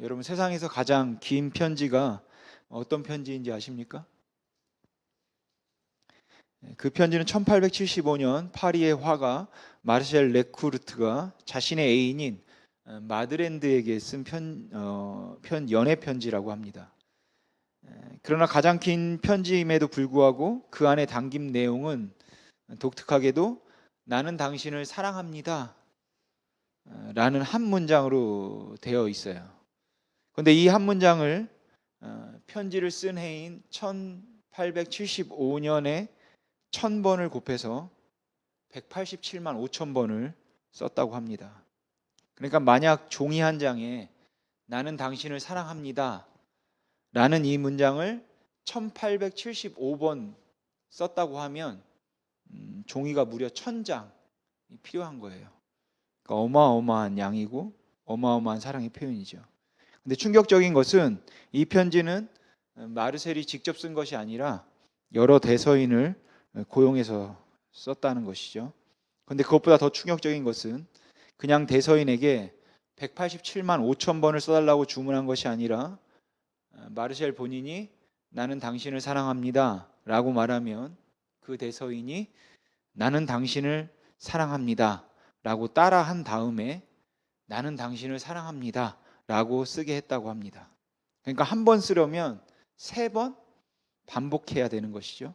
여러분 세상에서 가장 긴 편지가 어떤 편지인지 아십니까? 그 편지는 1875년 파리의 화가 마르셀 레쿠르트가 자신의 애인인 마드렌드에게 쓴 연애 편지라고 합니다. 그러나 가장 긴 편지임에도 불구하고 그 안에 담긴 내용은 독특하게도 나는 당신을 사랑합니다 라는 한 문장으로 되어 있어요. 그런데 이 한 문장을 편지를 쓴 해인 1875년에 1000번을 곱해서 187만 5천 번을 썼다고 합니다. 그러니까 만약 종이 한 장에 나는 당신을 사랑합니다 라는 이 문장을 1875번 썼다고 하면 종이가 무려 1000장이 필요한 거예요. 그러니까 어마어마한 양이고 어마어마한 사랑의 표현이죠. 근데 충격적인 것은 이 편지는 마르셀이 직접 쓴 것이 아니라 여러 대서인을 고용해서 썼다는 것이죠. 그런데 그것보다 더 충격적인 것은 그냥 대서인에게 187만 5천 번을 써달라고 주문한 것이 아니라 마르셀 본인이 나는 당신을 사랑합니다 라고 말하면 그 대서인이 나는 당신을 사랑합니다 라고 따라한 다음에 나는 당신을 사랑합니다 라고 쓰게 했다고 합니다. 그러니까 한 번 쓰려면 3번 반복해야 되는 것이죠.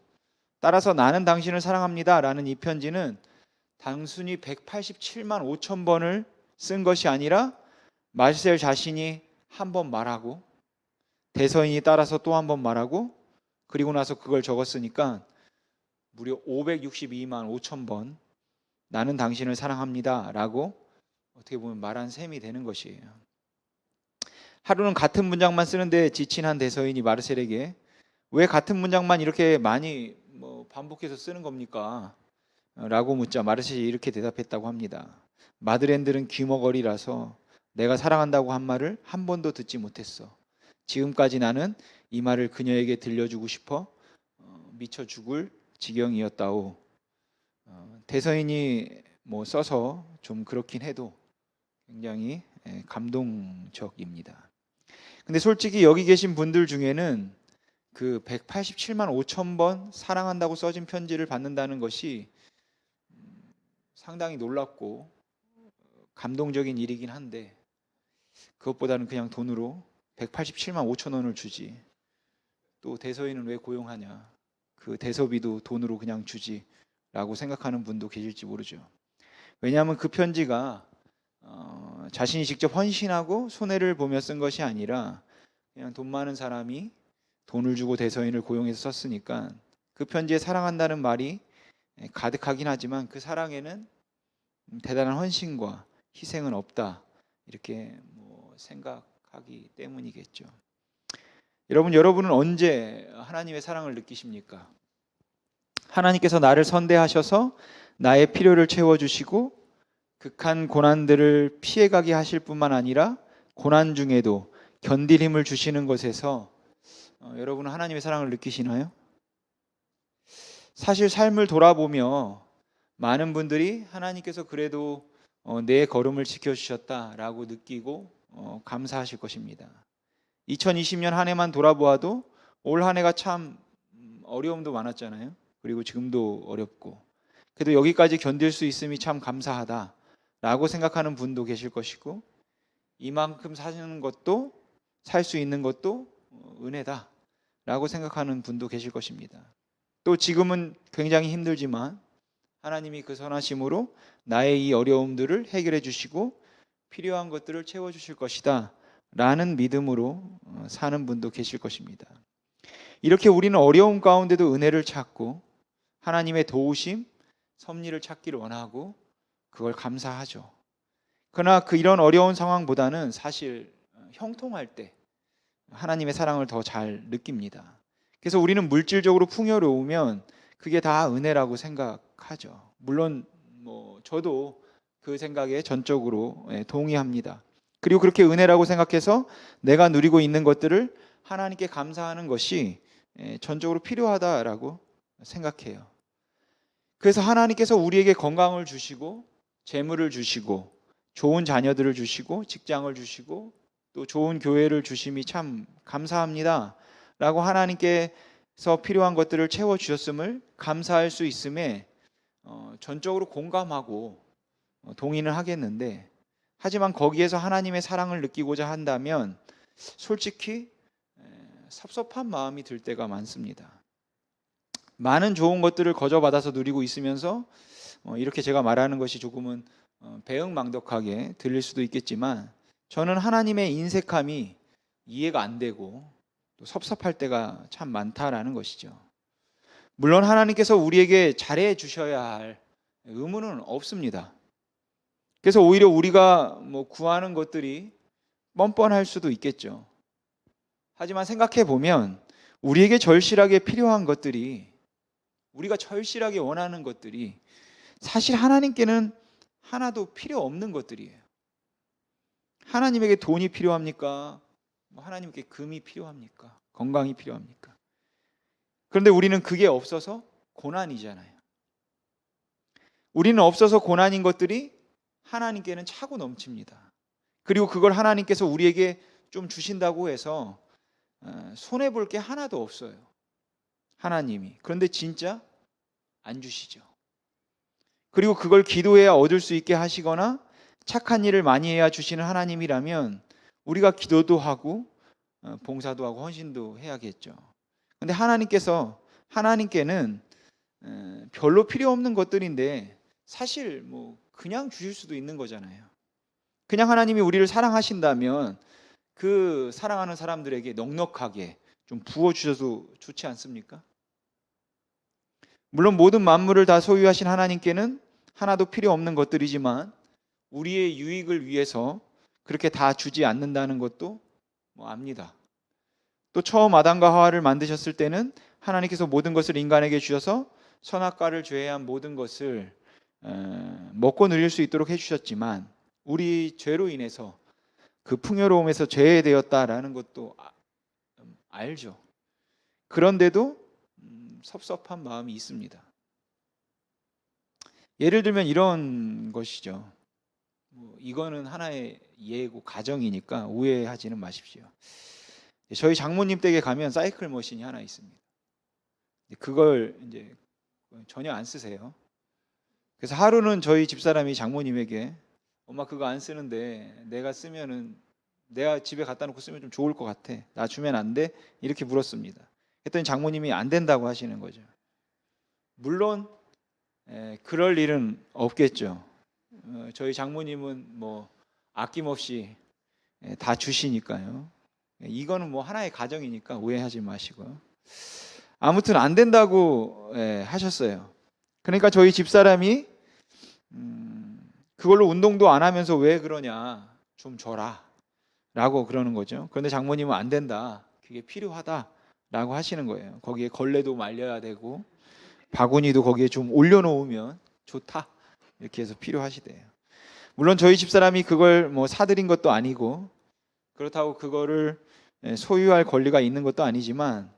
따라서 나는 당신을 사랑합니다 라는 이 편지는 단순히 187만 5천 번을 쓴 것이 아니라 마르셀 자신이 한 번 말하고 대서인이 따라서 또 한 번 말하고 그리고 나서 그걸 적었으니까 무려 562만 5천 번 나는 당신을 사랑합니다 라고 어떻게 보면 말한 셈이 되는 것이에요. 하루는 같은 문장만 쓰는데 지친 한 대서인이 마르셀에게 왜 같은 문장만 이렇게 많이 반복해서 쓰는 겁니까? 라고 묻자 마르셀이 이렇게 대답했다고 합니다. 마드렌들은 귀머거리라서 내가 사랑한다고 한 말을 한 번도 듣지 못했어. 지금까지 나는 이 말을 그녀에게 들려주고 싶어 미쳐 죽을 지경이었다오. 대서인이 써서 좀 그렇긴 해도 굉장히 감동적입니다. 근데 솔직히 여기 계신 분들 중에는 그 187만 5천 번 사랑한다고 써진 편지를 받는다는 것이 상당히 놀랍고 감동적인 일이긴 한데 그것보다는 그냥 돈으로 187만 5천 원을 주지 또 대서인은 왜 고용하냐 그 대서비도 돈으로 그냥 주지 라고 생각하는 분도 계실지 모르죠. 왜냐하면 그 편지가 자신이 직접 헌신하고 손해를 보며 쓴 것이 아니라 그냥 돈 많은 사람이 돈을 주고 대서인을 고용해서 썼으니까 그 편지에 사랑한다는 말이 가득하긴 하지만 그 사랑에는 대단한 헌신과 희생은 없다 이렇게 생각하기 때문이겠죠. 여러분은 언제 하나님의 사랑을 느끼십니까? 하나님께서 나를 선대하셔서 나의 필요를 채워주시고 극한 고난들을 피해가게 하실 뿐만 아니라 고난 중에도 견딜 힘을 주시는 것에서 여러분은 하나님의 사랑을 느끼시나요? 사실 삶을 돌아보며 많은 분들이 하나님께서 그래도 내 걸음을 지켜주셨다라고 느끼고 감사하실 것입니다. 2020년 한 해만 돌아보아도 올 한 해가 참 어려움도 많았잖아요. 그리고 지금도 어렵고 그래도 여기까지 견딜 수 있음이 참 감사하다라고 생각하는 분도 계실 것이고 이만큼 사는 것도 살 수 있는 것도 은혜다라고 생각하는 분도 계실 것입니다. 또 지금은 굉장히 힘들지만 하나님이 그 선하심으로 나의 이 어려움들을 해결해 주시고 필요한 것들을 채워주실 것이다 라는 믿음으로 사는 분도 계실 것입니다. 이렇게 우리는 어려움 가운데도 은혜를 찾고 하나님의 도우심, 섭리를 찾기를 원하고 그걸 감사하죠. 그러나 이런 어려운 상황보다는 사실 형통할 때 하나님의 사랑을 더 잘 느낍니다. 그래서 우리는 물질적으로 풍요로우면 그게 다 은혜라고 생각하죠. 물론 저도 그 생각에 전적으로 동의합니다. 그리고 그렇게 은혜라고 생각해서 내가 누리고 있는 것들을 하나님께 감사하는 것이 전적으로 필요하다라고 생각해요. 그래서 하나님께서 우리에게 건강을 주시고 재물을 주시고 좋은 자녀들을 주시고 직장을 주시고 또 좋은 교회를 주심이 참 감사합니다 라고 하나님께서 필요한 것들을 채워주셨음을 감사할 수 있음에 전적으로 공감하고 동의는 하겠는데, 하지만 거기에서 하나님의 사랑을 느끼고자 한다면 솔직히 섭섭한 마음이 들 때가 많습니다. 많은 좋은 것들을 거저받아서 누리고 있으면서 이렇게 제가 말하는 것이 조금은 배응망덕하게 들릴 수도 있겠지만, 저는 하나님의 인색함이 이해가 안 되고 또 섭섭할 때가 참 많다라는 것이죠. 물론 하나님께서 우리에게 잘해 주셔야 할 의무는 없습니다. 그래서 오히려 우리가 구하는 것들이 뻔뻔할 수도 있겠죠. 하지만 생각해 보면 우리에게 절실하게 필요한 것들이, 우리가 절실하게 원하는 것들이 사실 하나님께는 하나도 필요 없는 것들이에요. 하나님에게 돈이 필요합니까? 하나님께 금이 필요합니까? 건강이 필요합니까? 그런데 우리는 그게 없어서 고난이잖아요. 우리는 없어서 고난인 것들이 하나님께는 차고 넘칩니다. 그리고 그걸 하나님께서 우리에게 좀 주신다고 해서 손해볼 게 하나도 없어요, 하나님이. 그런데 진짜 안 주시죠. 그리고 그걸 기도해야 얻을 수 있게 하시거나 착한 일을 많이 해야 주시는 하나님이라면 우리가 기도도 하고 봉사도 하고 헌신도 해야겠죠. 그런데 하나님께는 별로 필요 없는 것들인데 사실 그냥 주실 수도 있는 거잖아요. 그냥 하나님이 우리를 사랑하신다면 그 사랑하는 사람들에게 넉넉하게 좀 부어주셔도 좋지 않습니까? 물론 모든 만물을 다 소유하신 하나님께는 하나도 필요 없는 것들이지만 우리의 유익을 위해서 그렇게 다 주지 않는다는 것도 압니다. 또 처음 아담과 하와를 만드셨을 때는 하나님께서 모든 것을 인간에게 주셔서 선악과를 제외한 모든 것을 먹고 누릴 수 있도록 해주셨지만 우리 죄로 인해서 그 풍요로움에서 제외되었다라는 것도 알죠. 그런데도 섭섭한 마음이 있습니다. 예를 들면 이런 것이죠. 이거는 하나의 예고 가정이니까 오해하지는 마십시오. 저희 장모님 댁에 가면 사이클 머신이 하나 있습니다. 그걸 이제 전혀 안 쓰세요. 그래서 하루는 저희 집사람이 장모님에게 엄마 그거 안 쓰는데 내가 쓰면은 내가 집에 갖다 놓고 쓰면 좀 좋을 것 같아. 나 주면 안 돼? 이렇게 물었습니다. 했더니 장모님이 안 된다고 하시는 거죠. 물론 그럴 일은 없겠죠. 저희 장모님은 아낌없이 다 주시니까요. 이거는 하나의 가정이니까 오해하지 마시고요. 아무튼 안 된다고 하셨어요. 그러니까 저희 집사람이 그걸로 운동도 안 하면서 왜 그러냐, 좀 줘라 라고 그러는 거죠. 그런데 장모님은 안 된다, 그게 필요하다 라고 하시는 거예요. 거기에 걸레도 말려야 되고 바구니도 거기에 좀 올려놓으면 좋다 이렇게 해서 필요하시대요. 물론 저희 집사람이 그걸 사드린 것도 아니고 그렇다고 그거를 소유할 권리가 있는 것도 아니지만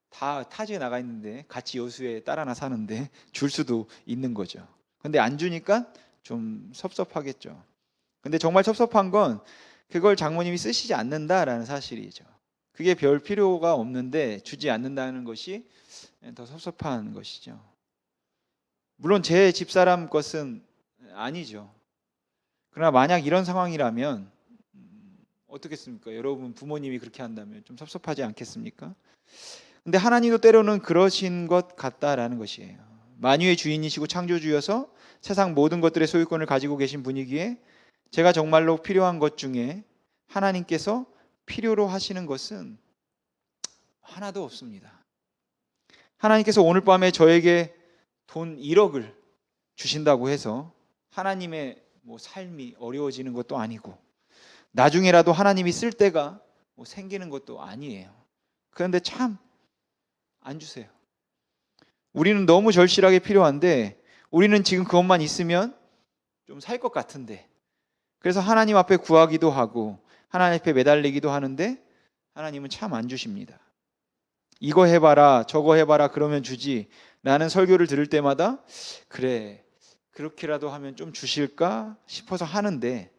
다 타지에 나가 있는데 같이 여수에 딸 하나 사는데 줄 수도 있는 거죠. 근데 안 주니까 좀 섭섭하겠죠. 근데 정말 섭섭한 건 그걸 장모님이 쓰시지 않는다라는 사실이죠. 그게 별 필요가 없는데 주지 않는다는 것이 더 섭섭한 것이죠. 물론 제 집사람 것은 아니죠. 그러나 만약 이런 상황이라면 어떻겠습니까? 여러분 부모님이 그렇게 한다면 좀 섭섭하지 않겠습니까? 근데 하나님도 때로는 그러신 것 같다라는 것이에요. 만유의 주인이시고 창조주여서 세상 모든 것들의 소유권을 가지고 계신 분이기에 제가 정말로 필요한 것 중에 하나님께서 필요로 하시는 것은 하나도 없습니다. 하나님께서 오늘 밤에 저에게 돈 1억을 주신다고 해서 하나님의 삶이 어려워지는 것도 아니고 나중에라도 하나님이 쓸 때가 생기는 것도 아니에요. 그런데 참 안 주세요. 우리는 너무 절실하게 필요한데 우리는 지금 그것만 있으면 좀 살 것 같은데, 그래서 하나님 앞에 구하기도 하고 하나님 앞에 매달리기도 하는데 하나님은 참 안 주십니다. 이거 해봐라 저거 해봐라 그러면 주지 라는 설교를 들을 때마다 그래 그렇게라도 하면 좀 주실까 싶어서 하는데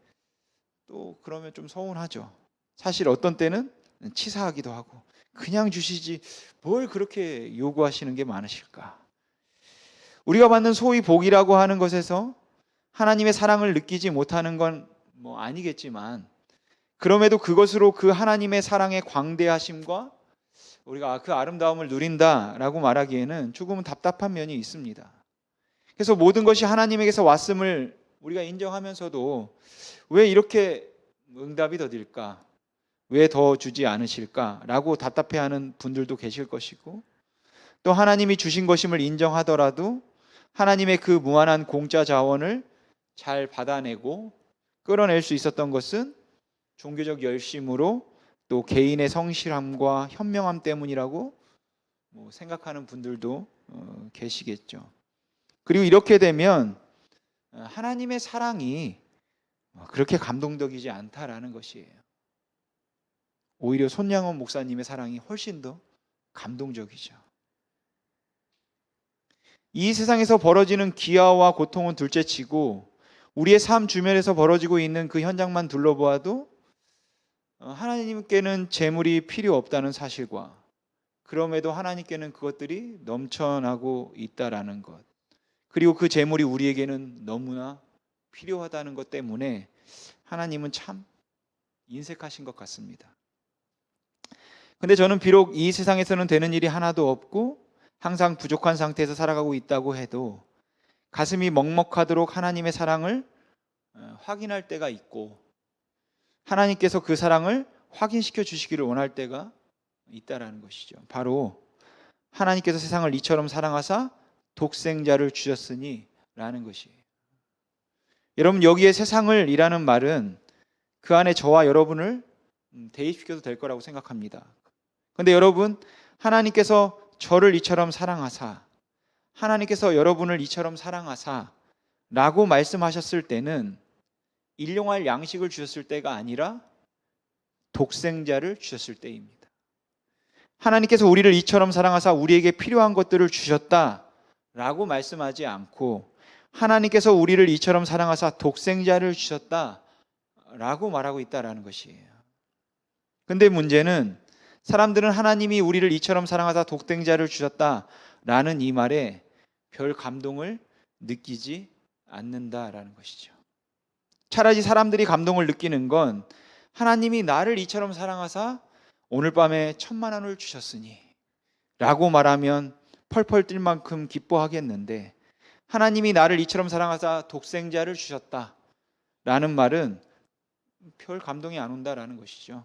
또 그러면 좀 서운하죠. 사실 어떤 때는 치사하기도 하고 그냥 주시지 뭘 그렇게 요구하시는 게 많으실까? 우리가 받는 소위 복이라고 하는 것에서 하나님의 사랑을 느끼지 못하는 건 뭐 아니겠지만, 그럼에도 그것으로 그 하나님의 사랑의 광대하심과 우리가 그 아름다움을 누린다라고 말하기에는 조금은 답답한 면이 있습니다. 그래서 모든 것이 하나님에게서 왔음을 우리가 인정하면서도 왜 이렇게 응답이 더딜까? 왜 더 주지 않으실까?라고 답답해하는 분들도 계실 것이고, 또 하나님이 주신 것임을 인정하더라도 하나님의 그 무한한 공짜 자원을 잘 받아내고 끌어낼 수 있었던 것은 종교적 열심으로 또 개인의 성실함과 현명함 때문이라고 생각하는 분들도 계시겠죠. 그리고 이렇게 되면 하나님의 사랑이 그렇게 감동적이지 않다라는 것이에요. 오히려 손양원 목사님의 사랑이 훨씬 더 감동적이죠. 이 세상에서 벌어지는 기아와 고통은 둘째치고 우리의 삶 주변에서 벌어지고 있는 그 현장만 둘러보아도 하나님께는 재물이 필요 없다는 사실과 그럼에도 하나님께는 그것들이 넘쳐나고 있다라는 것, 그리고 그 재물이 우리에게는 너무나 필요하다는 것 때문에 하나님은 참 인색하신 것 같습니다. 근데 저는 비록 이 세상에서는 되는 일이 하나도 없고 항상 부족한 상태에서 살아가고 있다고 해도 가슴이 먹먹하도록 하나님의 사랑을 확인할 때가 있고 하나님께서 그 사랑을 확인시켜 주시기를 원할 때가 있다라는 것이죠. 바로 하나님께서 세상을 이처럼 사랑하사 독생자를 주셨으니 라는 것이에요. 여러분, 여기에 세상을 이라는 말은 그 안에 저와 여러분을 대입시켜도 될 거라고 생각합니다. 그런데 여러분, 하나님께서 저를 이처럼 사랑하사, 하나님께서 여러분을 이처럼 사랑하사 라고 말씀하셨을 때는 일용할 양식을 주셨을 때가 아니라 독생자를 주셨을 때입니다. 하나님께서 우리를 이처럼 사랑하사 우리에게 필요한 것들을 주셨다라고 말씀하지 않고 하나님께서 우리를 이처럼 사랑하사 독생자를 주셨다라고 말하고 있다라는 것이에요. 근데 문제는 사람들은 하나님이 우리를 이처럼 사랑하사 독생자를 주셨다라는 이 말에 별 감동을 느끼지 않는다라는 것이죠. 차라리 사람들이 감동을 느끼는 건 하나님이 나를 이처럼 사랑하사 오늘 밤에 1,000만 원을 주셨으니 라고 말하면 펄펄 뛸 만큼 기뻐하겠는데, 하나님이 나를 이처럼 사랑하사 독생자를 주셨다 라는 말은 별 감동이 안 온다라는 것이죠.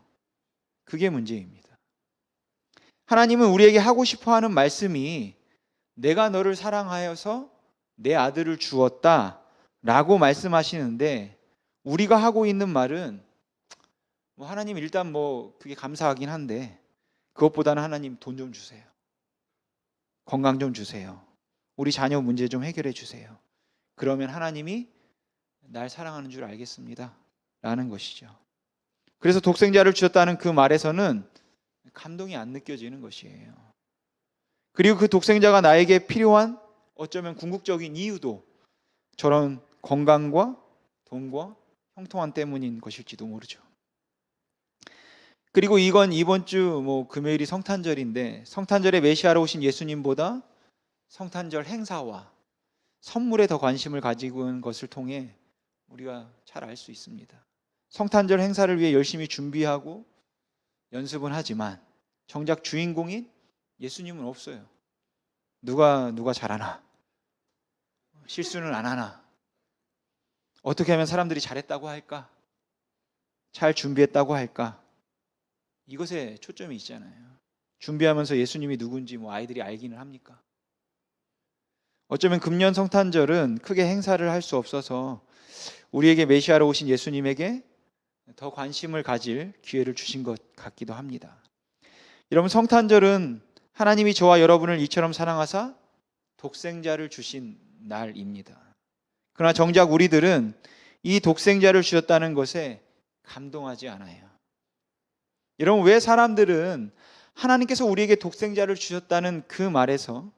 그게 문제입니다. 하나님은 우리에게 하고 싶어하는 말씀이 내가 너를 사랑하여서 내 아들을 주었다 라고 말씀하시는데, 우리가 하고 있는 말은 하나님 일단 그게 감사하긴 한데 그것보다는 하나님 돈 좀 주세요. 건강 좀 주세요. 우리 자녀 문제 좀 해결해 주세요. 그러면 하나님이 날 사랑하는 줄 알겠습니다 라는 것이죠. 그래서 독생자를 주셨다는 그 말에서는 감동이 안 느껴지는 것이에요. 그리고 그 독생자가 나에게 필요한 어쩌면 궁극적인 이유도 저런 건강과 돈과 형통함 때문인 것일지도 모르죠. 그리고 이건 이번 주 금요일이 성탄절인데, 성탄절에 메시아로 오신 예수님보다 성탄절 행사와 선물에 더 관심을 가지고 있는 것을 통해 우리가 잘 알 수 있습니다. 성탄절 행사를 위해 열심히 준비하고 연습은 하지만 정작 주인공인 예수님은 없어요. 누가 잘하나? 실수는 안 하나? 어떻게 하면 사람들이 잘했다고 할까? 잘 준비했다고 할까? 이것에 초점이 있잖아요. 준비하면서 예수님이 누군지 아이들이 알기는 합니까? 어쩌면 금년 성탄절은 크게 행사를 할 수 없어서 우리에게 메시아로 오신 예수님에게 더 관심을 가질 기회를 주신 것 같기도 합니다. 여러분, 성탄절은 하나님이 저와 여러분을 이처럼 사랑하사 독생자를 주신 날입니다. 그러나 정작 우리들은 이 독생자를 주셨다는 것에 감동하지 않아요. 여러분, 왜 사람들은 하나님께서 우리에게 독생자를 주셨다는 그 말에서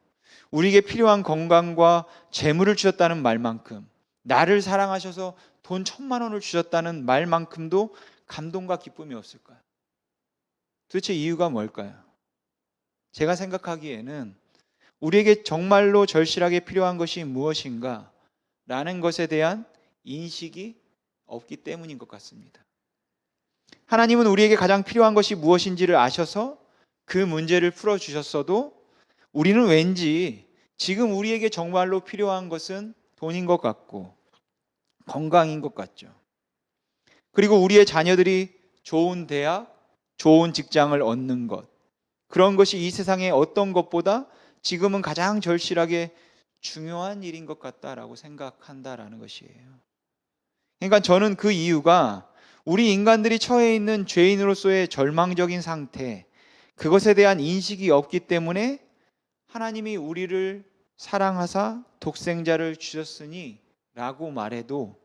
우리에게 필요한 건강과 재물을 주셨다는 말만큼 나를 사랑하셔서 돈 1,000만 원을 주셨다는 말만큼도 감동과 기쁨이 없을까요? 도대체 이유가 뭘까요? 제가 생각하기에는 우리에게 정말로 절실하게 필요한 것이 무엇인가 라는 것에 대한 인식이 없기 때문인 것 같습니다. 하나님은 우리에게 가장 필요한 것이 무엇인지를 아셔서 그 문제를 풀어주셨어도 우리는 왠지 지금 우리에게 정말로 필요한 것은 돈인 것 같고 건강인 것 같죠. 그리고 우리의 자녀들이 좋은 대학, 좋은 직장을 얻는 것, 그런 것이 이 세상의 어떤 것보다 지금은 가장 절실하게 중요한 일인 것 같다라고 생각한다라는 것이에요. 그러니까 저는 그 이유가 우리 인간들이 처해 있는 죄인으로서의 절망적인 상태, 그것에 대한 인식이 없기 때문에 하나님이 우리를 사랑하사 독생자를 주셨으니 라고 말해도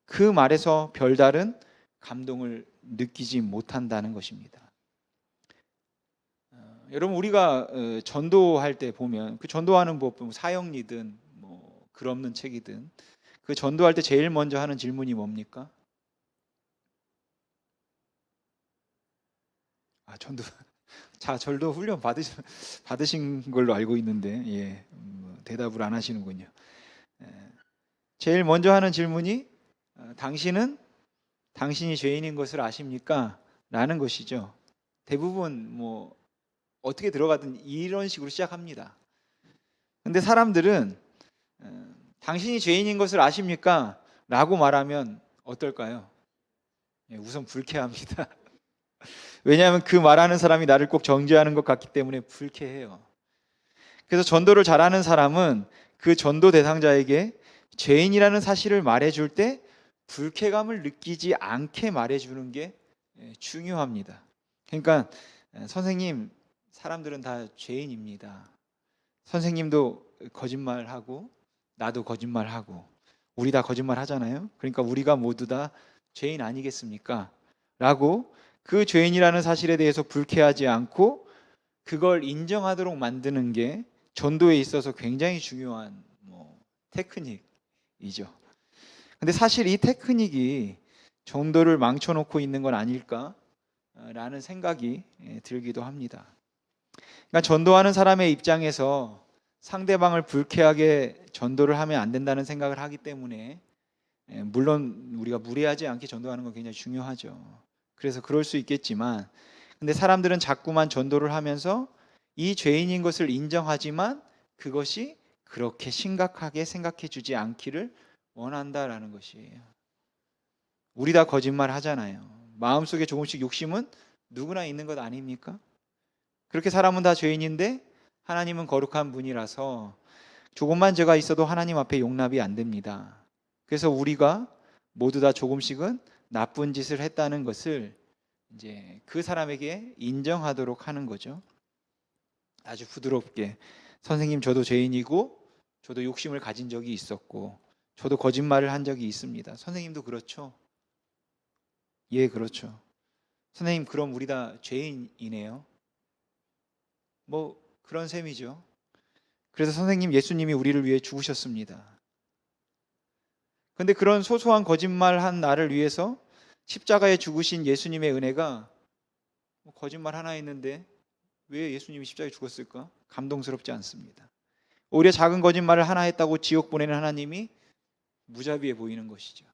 그 말에서 별다른 감동을 느끼지 못한다는 것입니다. 여러분, 우리가 전도할 때 보면 그 전도하는 법, 사형리든 뭐 글 없는 책이든 그 전도할 때 제일 먼저 하는 질문이 뭡니까? 전도 전도 훈련 받으신 걸로 알고 있는데 대답을 안 하시는군요. 제일 먼저 하는 질문이 당신은 당신이 죄인인 것을 아십니까? 라는 것이죠. 대부분 뭐 어떻게 들어가든 이런 식으로 시작합니다. 근데 사람들은 당신이 죄인인 것을 아십니까? 라고 말하면 어떨까요? 우선 불쾌합니다. 왜냐하면 그 말하는 사람이 나를 꼭 정죄하는 것 같기 때문에 불쾌해요. 그래서 전도를 잘하는 사람은 그 전도 대상자에게 죄인이라는 사실을 말해줄 때 불쾌감을 느끼지 않게 말해주는 게 중요합니다. 그러니까 선생님, 사람들은 다 죄인입니다. 선생님도 거짓말하고 나도 거짓말하고 우리 다 거짓말 하잖아요. 그러니까 우리가 모두 다 죄인 아니겠습니까? 라고 그 죄인이라는 사실에 대해서 불쾌하지 않고 그걸 인정하도록 만드는 게 전도에 있어서 굉장히 중요한 테크닉이죠. 근데 사실 이 테크닉이 전도를 망쳐놓고 있는 건 아닐까라는 생각이 들기도 합니다. 그러니까 전도하는 사람의 입장에서 상대방을 불쾌하게 전도를 하면 안 된다는 생각을 하기 때문에 물론 우리가 무례하지 않게 전도하는 건 굉장히 중요하죠. 그래서 그럴 수 있겠지만 근데 사람들은 자꾸만 전도를 하면서 이 죄인인 것을 인정하지만 그것이 그렇게 심각하게 생각해 주지 않기를 원한다라는 것이에요. 우리 다 거짓말 하잖아요. 마음속에 조금씩 욕심은 누구나 있는 것 아닙니까? 그렇게 사람은 다 죄인인데 하나님은 거룩한 분이라서 조금만 죄가 있어도 하나님 앞에 용납이 안 됩니다. 그래서 우리가 모두 다 조금씩은 나쁜 짓을 했다는 것을 이제 그 사람에게 인정하도록 하는 거죠. 아주 부드럽게 선생님, 저도 죄인이고 저도 욕심을 가진 적이 있었고 저도 거짓말을 한 적이 있습니다. 선생님도 그렇죠? 예, 그렇죠. 선생님, 그럼 우리 다 죄인이네요. 뭐 그런 셈이죠. 그래서 선생님, 예수님이 우리를 위해 죽으셨습니다. 근데 그런 소소한 거짓말한 나를 위해서 십자가에 죽으신 예수님의 은혜가 거짓말 하나 했는데 왜 예수님이 십자가에 죽었을까? 감동스럽지 않습니다. 오히려 작은 거짓말을 하나 했다고 지옥 보내는 하나님이 무자비해 보이는 것이죠.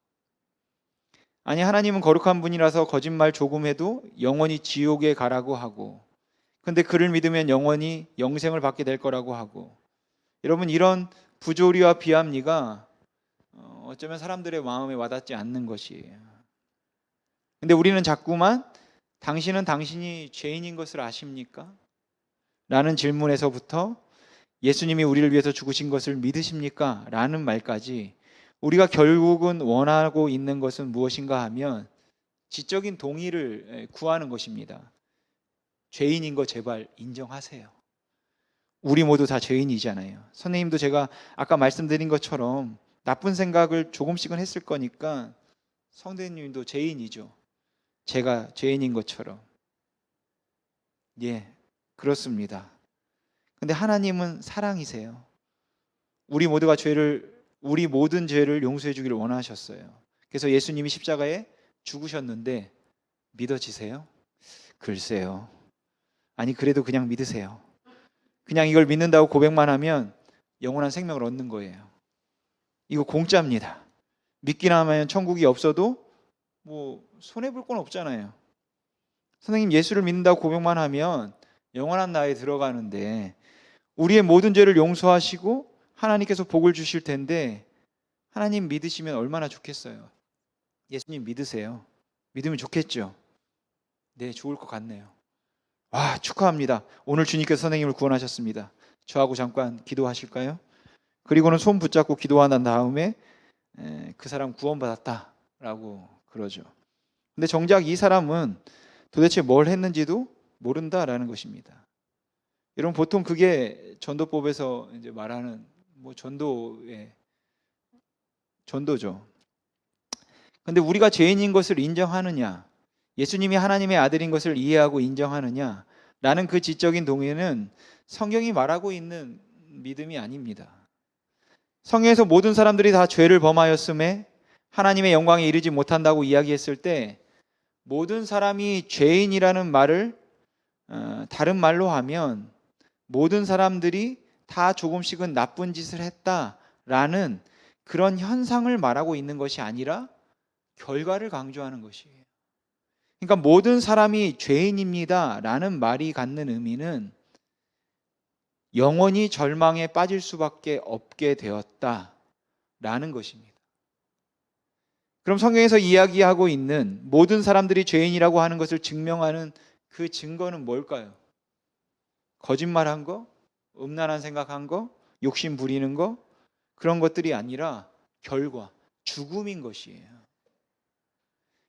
아니, 하나님은 거룩한 분이라서 거짓말 조금 해도 영원히 지옥에 가라고 하고, 근데 그를 믿으면 영원히 영생을 받게 될 거라고 하고, 여러분, 이런 부조리와 비합리가 어쩌면 사람들의 마음에 와닿지 않는 것이에요. 근데 우리는 자꾸만 당신은 당신이 죄인인 것을 아십니까? 라는 질문에서부터 예수님이 우리를 위해서 죽으신 것을 믿으십니까? 라는 말까지 우리가 결국은 원하고 있는 것은 무엇인가 하면 지적인 동의를 구하는 것입니다. 죄인인 거 제발 인정하세요. 우리 모두 다 죄인이잖아요. 선생님도 제가 아까 말씀드린 것처럼 나쁜 생각을 조금씩은 했을 거니까 성대님도 죄인이죠. 제가 죄인인 것처럼. 예, 그렇습니다. 근데 하나님은 사랑이세요. 우리 모든 죄를 용서해 주기를 원하셨어요. 그래서 예수님이 십자가에 죽으셨는데 믿어지세요? 글쎄요. 아니 그래도 그냥 믿으세요. 그냥 이걸 믿는다고 고백만 하면 영원한 생명을 얻는 거예요. 이거 공짜입니다. 믿기나 하면 천국이 없어도 뭐 손해볼 건 없잖아요. 선생님 예수를 믿는다고 고백만 하면 영원한 나라에 들어가는데 우리의 모든 죄를 용서하시고 하나님께서 복을 주실 텐데 하나님 믿으시면 얼마나 좋겠어요. 예수님 믿으세요. 믿으면 좋겠죠. 네, 좋을 것 같네요. 와, 축하합니다. 오늘 주님께서 선생님을 구원하셨습니다. 저하고 잠깐 기도하실까요? 그리고는 손 붙잡고 기도한 다음에 그 사람 구원받았다라고 그러죠. 근데 정작 이 사람은 도대체 뭘 했는지도 모른다라는 것입니다. 여러분 보통 그게 전도법에서 이제 말하는 뭐 전도죠. 근데 우리가 죄인인 것을 인정하느냐, 예수님이 하나님의 아들인 것을 이해하고 인정하느냐라는 그 지적인 동의는 성경이 말하고 있는 믿음이 아닙니다. 성경에서 모든 사람들이 다 죄를 범하였음에 하나님의 영광에 이르지 못한다고 이야기했을 때 모든 사람이 죄인이라는 말을 다른 말로 하면 모든 사람들이 다 조금씩은 나쁜 짓을 했다라는 그런 현상을 말하고 있는 것이 아니라 결과를 강조하는 것이에요. 그러니까 모든 사람이 죄인입니다 라는 말이 갖는 의미는 영원히 절망에 빠질 수밖에 없게 되었다라는 것입니다. 그럼 성경에서 이야기하고 있는 모든 사람들이 죄인이라고 하는 것을 증명하는 그 증거는 뭘까요? 거짓말한 거, 음란한 생각한 거, 욕심 부리는 거, 그런 것들이 아니라 결과, 죽음인 것이에요.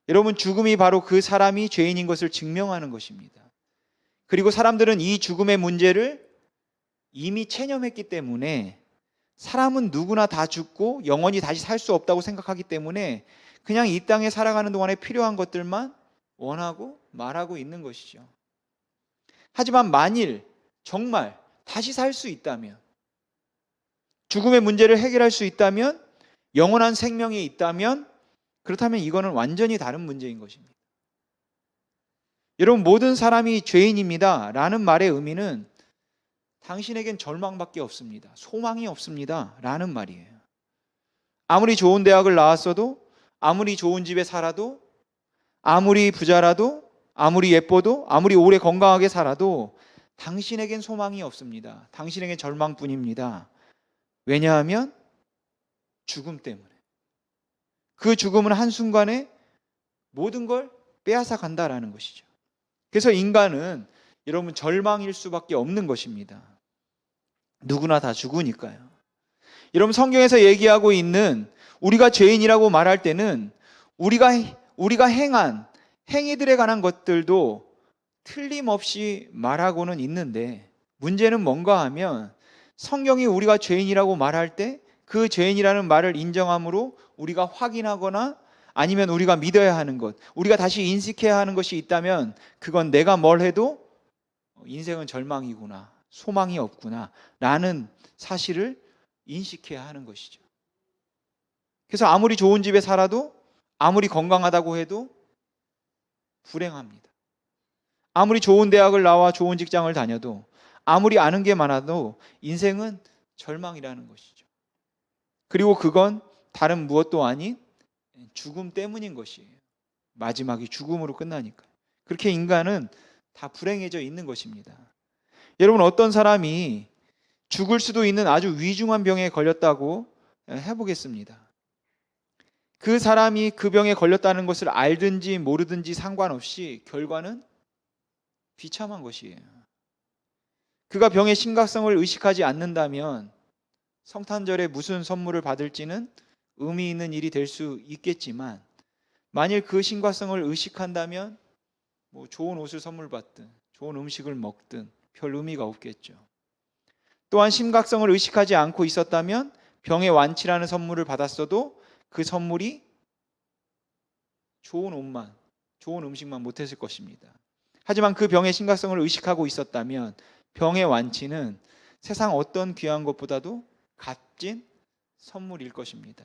여러분, 죽음이 바로 그 사람이 죄인인 것을 증명하는 것입니다. 그리고 사람들은 이 죽음의 문제를 이미 체념했기 때문에 사람은 누구나 다 죽고 영원히 다시 살 수 없다고 생각하기 때문에 그냥 이 땅에 살아가는 동안에 필요한 것들만 원하고 말하고 있는 것이죠. 하지만 만일 정말 다시 살 수 있다면, 죽음의 문제를 해결할 수 있다면, 영원한 생명이 있다면, 그렇다면 이거는 완전히 다른 문제인 것입니다. 여러분, 모든 사람이 죄인입니다 라는 말의 의미는 당신에겐 절망밖에 없습니다, 소망이 없습니다 라는 말이에요. 아무리 좋은 대학을 나왔어도, 아무리 좋은 집에 살아도, 아무리 부자라도, 아무리 예뻐도, 아무리 오래 건강하게 살아도 당신에겐 소망이 없습니다. 당신에겐 절망뿐입니다. 왜냐하면 죽음 때문에. 그 죽음은 한순간에 모든 걸 빼앗아 간다라는 것이죠. 그래서 인간은 여러분 절망일 수밖에 없는 것입니다. 누구나 다 죽으니까요. 여러분 성경에서 얘기하고 있는 우리가 죄인이라고 말할 때는 우리가 행한 행위들에 관한 것들도 틀림없이 말하고는 있는데 문제는 뭔가 하면 성경이 우리가 죄인이라고 말할 때 그 죄인이라는 말을 인정함으로 우리가 확인하거나 아니면 우리가 믿어야 하는 것, 우리가 다시 인식해야 하는 것이 있다면 그건 내가 뭘 해도 인생은 절망이구나, 소망이 없구나 라는 사실을 인식해야 하는 것이죠. 그래서 아무리 좋은 집에 살아도, 아무리 건강하다고 해도 불행합니다. 아무리 좋은 대학을 나와 좋은 직장을 다녀도, 아무리 아는 게 많아도 인생은 절망이라는 것이죠. 그리고 그건 다른 무엇도 아닌 죽음 때문인 것이에요. 마지막이 죽음으로 끝나니까. 그렇게 인간은 다 불행해져 있는 것입니다. 여러분, 어떤 사람이 죽을 수도 있는 아주 위중한 병에 걸렸다고 해보겠습니다. 그 사람이 그 병에 걸렸다는 것을 알든지 모르든지 상관없이 결과는 비참한 것이에요. 그가 병의 심각성을 의식하지 않는다면 성탄절에 무슨 선물을 받을지는 의미 있는 일이 될 수 있겠지만 만일 그 심각성을 의식한다면 뭐 좋은 옷을 선물 받든 좋은 음식을 먹든 별 의미가 없겠죠. 또한 심각성을 의식하지 않고 있었다면 병의 완치라는 선물을 받았어도 그 선물이 좋은 옷만, 좋은 음식만 못했을 것입니다. 하지만 그 병의 심각성을 의식하고 있었다면 병의 완치는 세상 어떤 귀한 것보다도 값진 선물일 것입니다.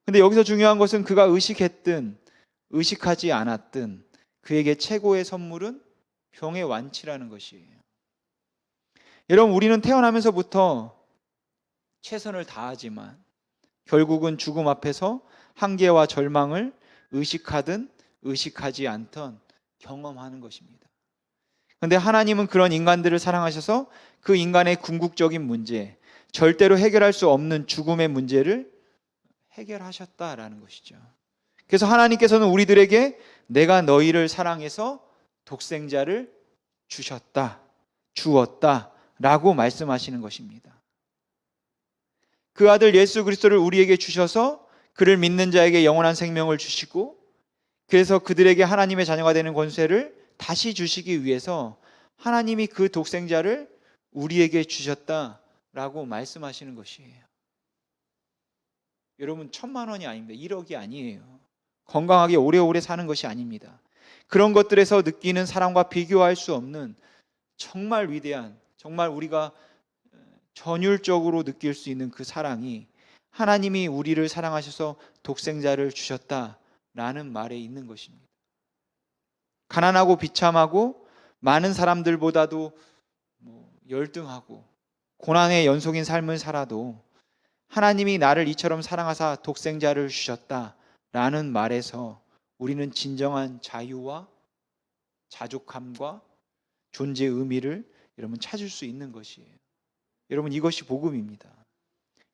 근데 여기서 중요한 것은 그가 의식했든 의식하지 않았든 그에게 최고의 선물은 병의 완치라는 것이에요. 여러분, 우리는 태어나면서부터 최선을 다하지만 결국은 죽음 앞에서 한계와 절망을 의식하든 의식하지 않던 경험하는 것입니다. 그런데 하나님은 그런 인간들을 사랑하셔서 그 인간의 궁극적인 문제, 절대로 해결할 수 없는 죽음의 문제를 해결하셨다라는 것이죠. 그래서 하나님께서는 우리들에게 내가 너희를 사랑해서 독생자를 주었다라고 말씀하시는 것입니다. 그 아들 예수 그리스도를 우리에게 주셔서 그를 믿는 자에게 영원한 생명을 주시고, 그래서 그들에게 하나님의 자녀가 되는 권세를 다시 주시기 위해서 하나님이 그 독생자를 우리에게 주셨다라고 말씀하시는 것이에요. 여러분, 1,000만 원이 아닙니다. 1억이 아니에요. 건강하게 오래오래 사는 것이 아닙니다. 그런 것들에서 느끼는 사랑과 비교할 수 없는 정말 위대한, 정말 우리가 전율적으로 느낄 수 있는 그 사랑이 하나님이 우리를 사랑하셔서 독생자를 주셨다라는 말에 있는 것입니다. 가난하고 비참하고 많은 사람들보다도 열등하고 고난의 연속인 삶을 살아도 하나님이 나를 이처럼 사랑하사 독생자를 주셨다라는 말에서 우리는 진정한 자유와 자족함과 존재의 의미를 여러분 찾을 수 있는 것이에요. 여러분, 이것이 복음입니다.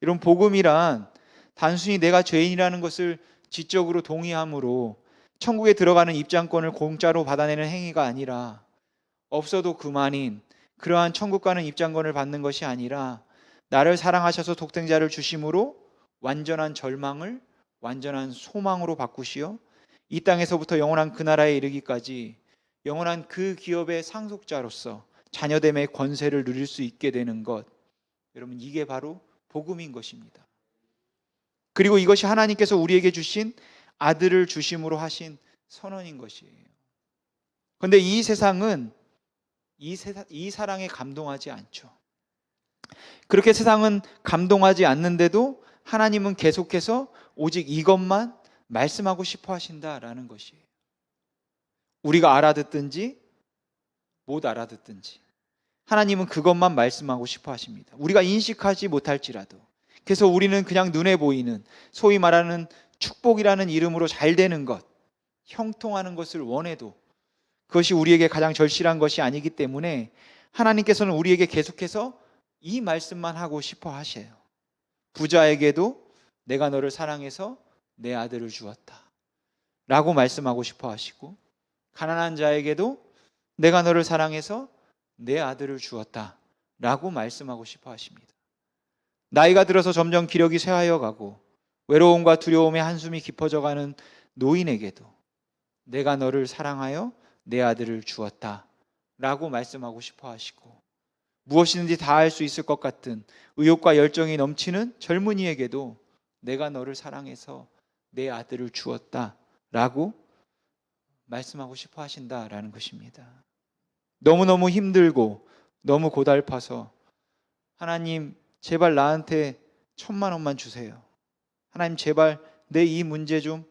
여러분, 복음이란 단순히 내가 죄인이라는 것을 지적으로 동의함으로 천국에 들어가는 입장권을 공짜로 받아내는 행위가 아니라, 없어도 그만인 그러한 천국 가는 입장권을 받는 것이 아니라, 나를 사랑하셔서 독생자를 주심으로 완전한 절망을 완전한 소망으로 바꾸시어 이 땅에서부터 영원한 그 나라에 이르기까지 영원한 그 기업의 상속자로서 자녀됨의 권세를 누릴 수 있게 되는 것, 여러분, 이게 바로 복음인 것입니다. 그리고 이것이 하나님께서 우리에게 주신 아들을 주심으로 하신 선언인 것이에요. 그런데 이 세상은 이 사랑에 감동하지 않죠. 그렇게 세상은 감동하지 않는데도 하나님은 계속해서 오직 이것만 말씀하고 싶어 하신다라는 것이에요. 우리가 알아듣든지 못 알아듣든지 하나님은 그것만 말씀하고 싶어 하십니다. 우리가 인식하지 못할지라도. 그래서 우리는 그냥 눈에 보이는, 소위 말하는 축복이라는 이름으로 잘 되는 것, 형통하는 것을 원해도 그것이 우리에게 가장 절실한 것이 아니기 때문에 하나님께서는 우리에게 계속해서 이 말씀만 하고 싶어 하셔요. 부자에게도 내가 너를 사랑해서 내 아들을 주었다 라고 말씀하고 싶어 하시고, 가난한 자에게도 내가 너를 사랑해서 내 아들을 주었다 라고 말씀하고 싶어 하십니다. 나이가 들어서 점점 기력이 쇠하여 가고 외로움과 두려움의 한숨이 깊어져 가는 노인에게도 내가 너를 사랑하여 내 아들을 주었다 라고 말씀하고 싶어 하시고, 무엇이든지 다 할 수 있을 것 같은 의욕과 열정이 넘치는 젊은이에게도 내가 너를 사랑해서 내 아들을 주었다 라고 말씀하고 싶어 하신다라는 것입니다. 너무너무 힘들고 너무 고달파서 하나님 제발 나한테 1,000만 원만 주세요. 하나님 제발 내 이 문제 좀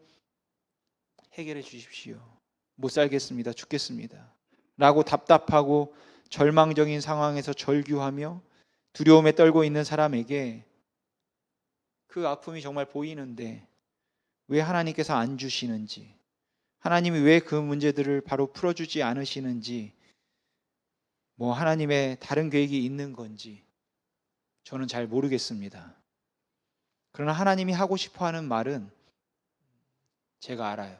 해결해 주십시오. 못 살겠습니다. 죽겠습니다. 라고 답답하고 절망적인 상황에서 절규하며 두려움에 떨고 있는 사람에게 그 아픔이 정말 보이는데 왜 하나님께서 안 주시는지, 하나님이 왜 그 문제들을 바로 풀어주지 않으시는지, 하나님의 다른 계획이 있는 건지 저는 잘 모르겠습니다. 그러나 하나님이 하고 싶어하는 말은 제가 알아요.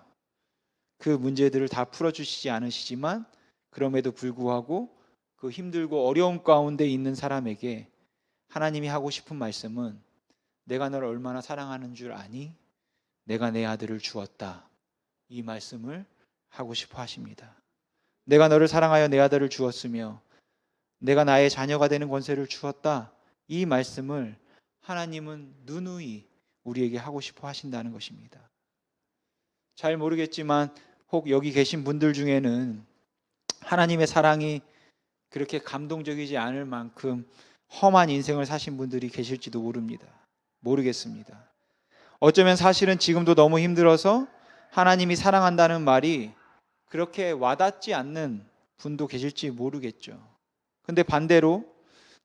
그 문제들을 다 풀어주시지 않으시지만 그럼에도 불구하고 그 힘들고 어려움 가운데 있는 사람에게 하나님이 하고 싶은 말씀은 내가 너를 얼마나 사랑하는 줄 아니? 내가 내 아들을 주었다. 이 말씀을 하고 싶어 하십니다. 내가 너를 사랑하여 내 아들을 주었으며 내가 나의 자녀가 되는 권세를 주었다. 이 말씀을 하나님은 누누이 우리에게 하고 싶어 하신다는 것입니다. 잘 모르겠지만 혹 여기 계신 분들 중에는 하나님의 사랑이 그렇게 감동적이지 않을 만큼 험한 인생을 사신 분들이 계실지도 모르겠습니다. 어쩌면 사실은 지금도 너무 힘들어서 하나님이 사랑한다는 말이 그렇게 와닿지 않는 분도 계실지 모르겠죠. 근데 반대로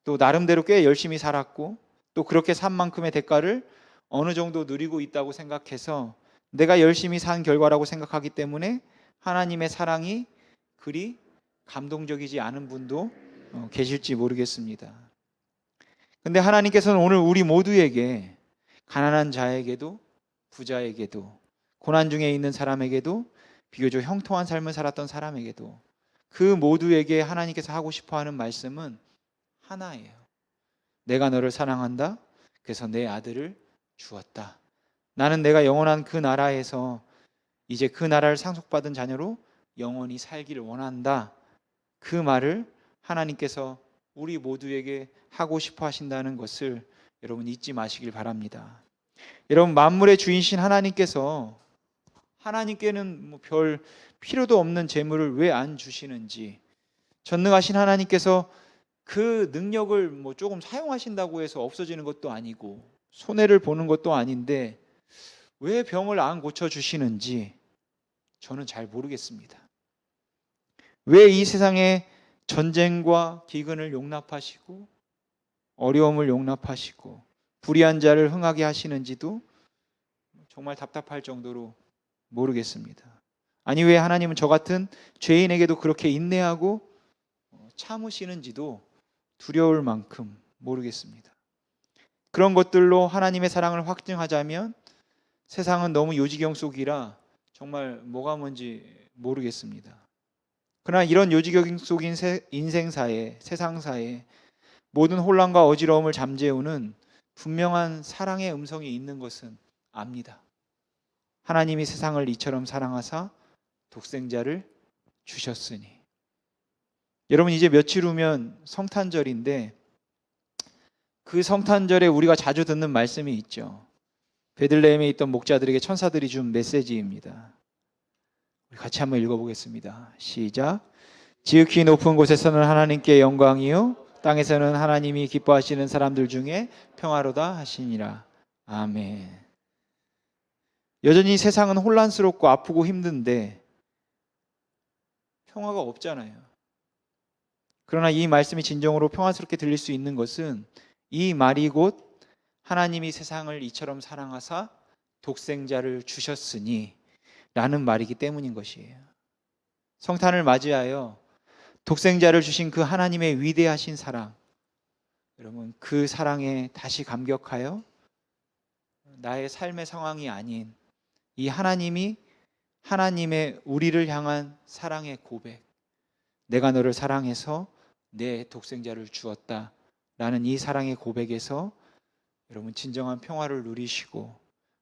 또 나름대로 꽤 열심히 살았고 또 그렇게 산 만큼의 대가를 어느 정도 누리고 있다고 생각해서 내가 열심히 산 결과라고 생각하기 때문에 하나님의 사랑이 그리 감동적이지 않은 분도 계실지 모르겠습니다. 근데 하나님께서는 오늘 우리 모두에게, 가난한 자에게도 부자에게도 고난 중에 있는 사람에게도 비교적 형통한 삶을 살았던 사람에게도 그 모두에게 하나님께서 하고 싶어하는 말씀은 하나예요. 내가 너를 사랑한다. 그래서 내 아들을 주었다. 나는 내가 영원한 그 나라에서 이제 그 나라를 상속받은 자녀로 영원히 살기를 원한다. 그 말을 하나님께서 우리 모두에게 하고 싶어 하신다는 것을 여러분 잊지 마시길 바랍니다. 여러분, 만물의 주인신 하나님께서 하나님께는 별 필요도 없는 재물을 왜 안 주시는지, 전능하신 하나님께서 그 능력을 조금 사용하신다고 해서 없어지는 것도 아니고 손해를 보는 것도 아닌데 왜 병을 안 고쳐주시는지 저는 잘 모르겠습니다. 왜 이 세상에 전쟁과 기근을 용납하시고 어려움을 용납하시고 불의한 자를 흥하게 하시는지도 정말 답답할 정도로 모르겠습니다. 아니, 왜 하나님은 저 같은 죄인에게도 그렇게 인내하고 참으시는지도 두려울 만큼 모르겠습니다. 그런 것들로 하나님의 사랑을 확증하자면 세상은 너무 요지경 속이라 정말 뭐가 뭔지 모르겠습니다. 그러나 이런 요지경 속인 인생사에, 세상사에 모든 혼란과 어지러움을 잠재우는 분명한 사랑의 음성이 있는 것은 압니다. 하나님이 세상을 이처럼 사랑하사 독생자를 주셨으니. 여러분, 이제 며칠 후면 성탄절인데 그 성탄절에 우리가 자주 듣는 말씀이 있죠. 베들레헴에 있던 목자들에게 천사들이 준 메시지입니다. 우리 같이 한번 읽어보겠습니다. 시작. 지극히 높은 곳에서는 하나님께 영광이요 땅에서는 하나님이 기뻐하시는 사람들 중에 평화로다 하시니라. 아멘. 여전히 세상은 혼란스럽고 아프고 힘든데 평화가 없잖아요. 그러나 이 말씀이 진정으로 평화스럽게 들릴 수 있는 것은 이 말이 곧 하나님이 세상을 이처럼 사랑하사 독생자를 주셨으니 라는 말이기 때문인 것이에요. 성탄을 맞이하여 독생자를 주신 그 하나님의 위대하신 사랑, 여러분, 그 사랑에 다시 감격하여 나의 삶의 상황이 아닌 이 하나님이 하나님의 우리를 향한 사랑의 고백, 내가 너를 사랑해서 내 독생자를 주었다 라는 이 사랑의 고백에서 여러분 진정한 평화를 누리시고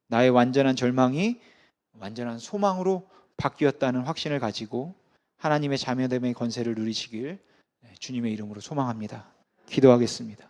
나의 완전한 절망이 완전한 소망으로 바뀌었다는 확신을 가지고 하나님의 자녀됨의 권세를 누리시길 주님의 이름으로 소망합니다. 기도하겠습니다.